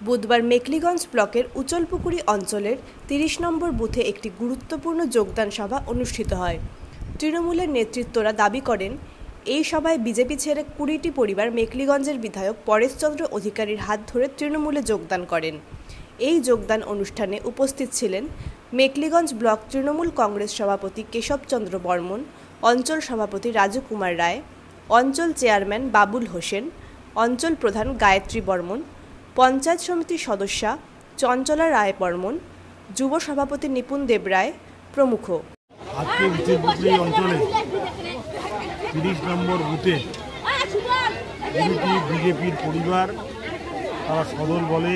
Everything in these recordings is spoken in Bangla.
বুধবার মেকলিগঞ্জ ব্লকের উচলপুকুরি অঞ্চলের ৩০ নম্বর বুথে একটি গুরুত্বপূর্ণ যোগদান সভা অনুষ্ঠিত হয়। তৃণমূলের নেতৃত্বরা দাবি করেন, এই সভায় বিজেপি ছেড়ে ২০টি পরিবার মেকলিগঞ্জের বিধায়ক পরেশচন্দ্র অধিকারীর হাত ধরে তৃণমূলে যোগদান করেন। এই যোগদান অনুষ্ঠানে উপস্থিত ছিলেন মেকলিগঞ্জ ব্লক তৃণমূল কংগ্রেস সভাপতি কেশবচন্দ্র বর্মন, অঞ্চল সভাপতি রাজু কুমার রায়, অঞ্চল চেয়ারম্যান বাবুল হোসেন, অঞ্চল প্রধান গায়ত্রী বর্মন, পঞ্চায়েত সমিতির সদস্যা চঞ্চলা রায় বর্মন, যুব সভাপতি নিপুণ দেব রায় প্রমুখ। আজকে উচলপুকুরি অঞ্চলে ৩০ নম্বর বুথে বিজেপির পরিবার তারা সদল বলে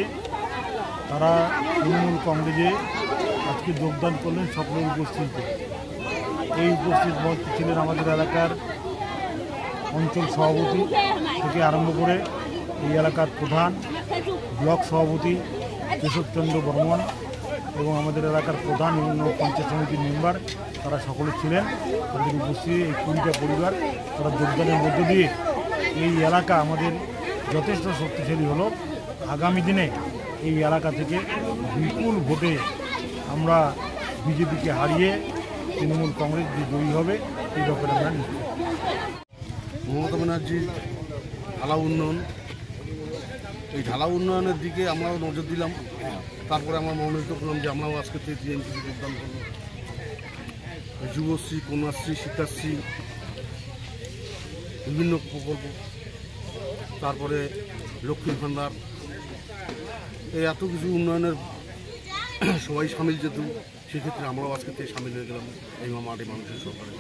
তারা তৃণমূল কংগ্রেসে আজকে যোগদান করলেন সকলে উপস্থিত। এই উপস্থিত ছিলেন আমাদের এলাকার অঞ্চল সভাপতি থেকে আরম্ভ করে এই এলাকার প্রধান, ব্লক সভাপতি কেশবচন্দ্র বর্মন এবং আমাদের এলাকার প্রধান বিভিন্ন পঞ্চায়েত সমিতির মেম্বার তারা সকলে ছিলেন। তাদের উপস্থিতি এই ২০টা পরিবার তারা যোগদানের মধ্য দিয়ে এই এলাকা আমাদের যথেষ্ট শক্তিশালী হলো। আগামী দিনে এই এলাকা থেকে বিপুল ভোটে আমরা বিজেপিকে হারিয়ে তৃণমূল কংগ্রেস যে জয়ী হবে এই ব্যাপারে আমরা নিশ্চিত। মমতা ব্যানার্জি ঢালা উন্নয়ন, এই ঢালা উন্নয়নের দিকে আমরাও নজর দিলাম। তারপরে আমরা মনোনীত করলাম যে আমরাও আজকে টিএমসিতে যোগদান করব। যুবশ্রী, কন্যাশ্রী, শিক্ষাশ্রী, বিভিন্ন প্রকল্প, তারপরে লক্ষ্মীর ভাণ্ডার, এই এত কিছু উন্নয়নের সবাই সামিল যেহেতু, সেক্ষেত্রে আমরাও আজকে সামিল হয়ে গেলাম এই মাটি মানুষের সরকারে।